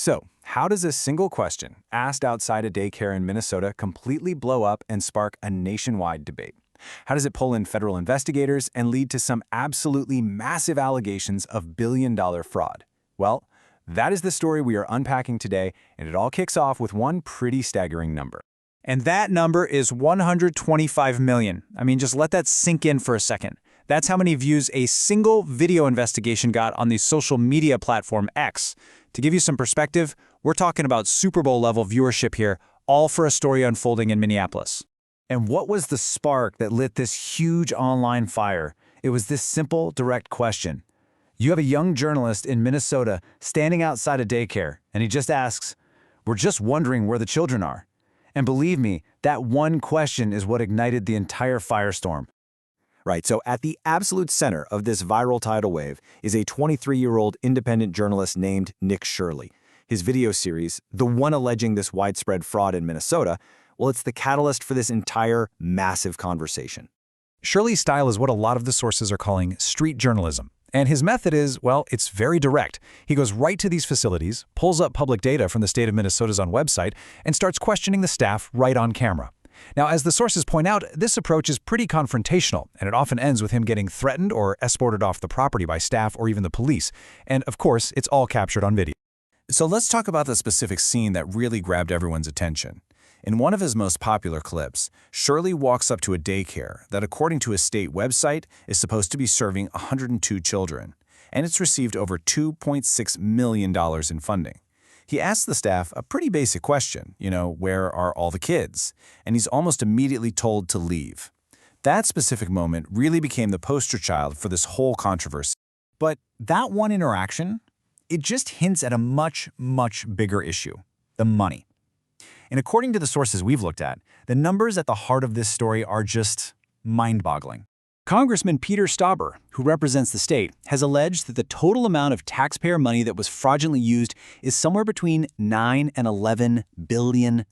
So, how does a single question asked outside a daycare in Minnesota completely blow up and spark a nationwide debate? How does it pull in federal investigators and lead to some absolutely massive allegations of billion-dollar fraud? Well, that is the story we are unpacking today, and it all kicks off with one pretty staggering number. And that number is 125 million. I mean, just let that sink in for a second. That's how many views a single video investigation got on the social media platform X. To give you some perspective, we're talking about Super Bowl level viewership here, all for a story unfolding in Minneapolis. And what was the spark that lit this huge online fire? It was this simple, direct question. You have a young journalist in Minnesota standing outside a daycare, and he just asks, "We're just wondering where the children are." And believe me, that one question is what ignited the entire firestorm. Right, so at the absolute center of this viral tidal wave is a 23-year-old independent journalist named Nick Shirley. His video series, the one alleging this widespread fraud in Minnesota, well, it's the catalyst for this entire massive conversation. Shirley's style is what a lot of the sources are calling street journalism. And his method is, well, it's very direct. He goes right to these facilities, pulls up public data from the state of Minnesota's own website, and starts questioning the staff right on camera. Now, as the sources point out, this approach is pretty confrontational, and it often ends with him getting threatened or escorted off the property by staff or even the police. And of course, it's all captured on video. So let's talk about the specific scene that really grabbed everyone's attention. In one of his most popular clips, Shirley walks up to a daycare that, according to his state website, is supposed to be serving 102 children, and it's received over $2.6 million in funding. He asks the staff a pretty basic question, where are all the kids? And he's almost immediately told to leave. That specific moment really became the poster child for this whole controversy. But that one interaction, it just hints at a much, much bigger issue, the money. And according to the sources we've looked at, the numbers at the heart of this story are just mind-boggling. Congressman Peter Stauber, who represents the state, has alleged that the total amount of taxpayer money that was fraudulently used is somewhere between $9 and $11 billion.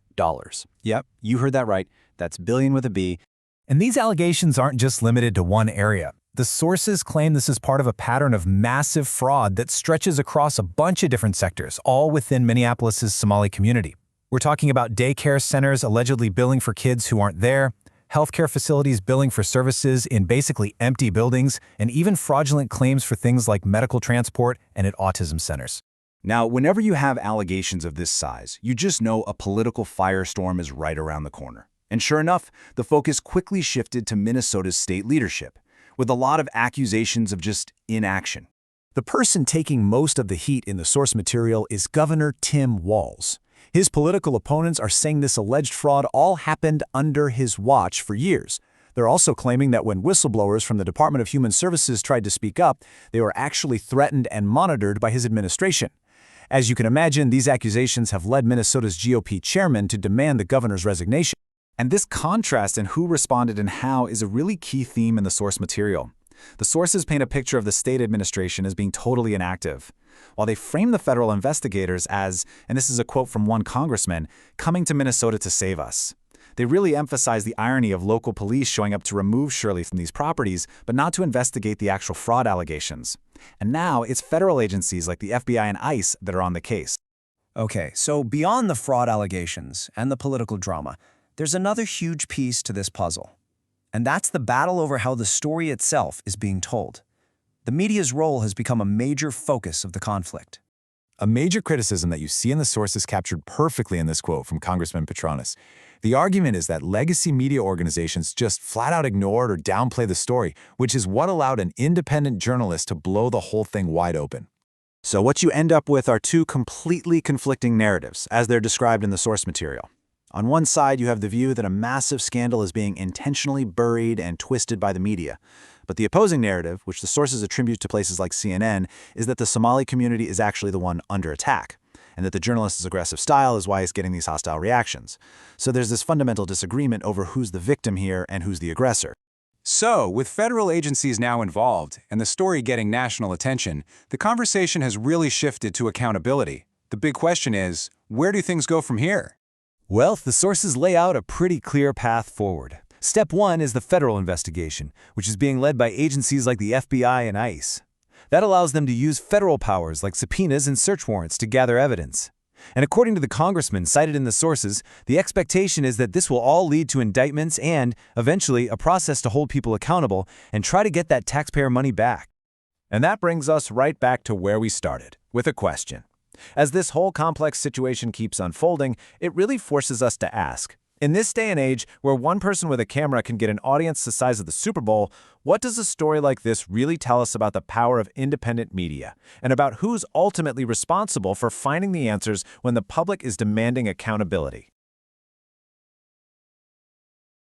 Yep, you heard that right. That's billion with a B. And these allegations aren't just limited to one area. The sources claim this is part of a pattern of massive fraud that stretches across a bunch of different sectors, all within Minneapolis's Somali community. We're talking about daycare centers allegedly billing for kids who aren't there, healthcare facilities billing for services in basically empty buildings, and even fraudulent claims for things like medical transport and at autism centers. Now, whenever you have allegations of this size, you just know a political firestorm is right around the corner. And sure enough, the focus quickly shifted to Minnesota's state leadership, with a lot of accusations of just inaction. The person taking most of the heat in the source material is Governor Tim Walz. His political opponents are saying this alleged fraud all happened under his watch for years. They're also claiming that when whistleblowers from the Department of Human Services tried to speak up, they were actually threatened and monitored by his administration. As you can imagine, these accusations have led Minnesota's GOP chairman to demand the governor's resignation. And this contrast in who responded and how is a really key theme in the source material. The sources paint a picture of the state administration as being totally inactive, while they frame the federal investigators as, and this is a quote from one congressman, coming to Minnesota to save us. They really emphasize the irony of local police showing up to remove Shirley from these properties, but not to investigate the actual fraud allegations. And now it's federal agencies like the FBI and ICE that are on the case. Okay, so beyond the fraud allegations and the political drama, there's another huge piece to this puzzle. And that's the battle over how the story itself is being told. The media's role has become a major focus of the conflict. A major criticism that you see in the source is captured perfectly in this quote from Congressman Petronis. The argument is that legacy media organizations just flat out ignored or downplay the story, which is what allowed an independent journalist to blow the whole thing wide open. So what you end up with are two completely conflicting narratives, as they're described in the source material. On one side, you have the view that a massive scandal is being intentionally buried and twisted by the media. But the opposing narrative, which the sources attribute to places like CNN, is that the Somali community is actually the one under attack, and that the journalist's aggressive style is why he's getting these hostile reactions. So there's this fundamental disagreement over who's the victim here and who's the aggressor. So, with federal agencies now involved and the story getting national attention, the conversation has really shifted to accountability. The big question is, where do things go from here? Well, the sources lay out a pretty clear path forward. Step one is the federal investigation, which is being led by agencies like the FBI and ICE. That allows them to use federal powers like subpoenas and search warrants to gather evidence. And according to the congressman cited in the sources, the expectation is that this will all lead to indictments and, eventually, a process to hold people accountable and try to get that taxpayer money back. And that brings us right back to where we started, with a question. As this whole complex situation keeps unfolding, it really forces us to ask, in this day and age where one person with a camera can get an audience the size of the Super Bowl, what does a story like this really tell us about the power of independent media, and about who's ultimately responsible for finding the answers when the public is demanding accountability?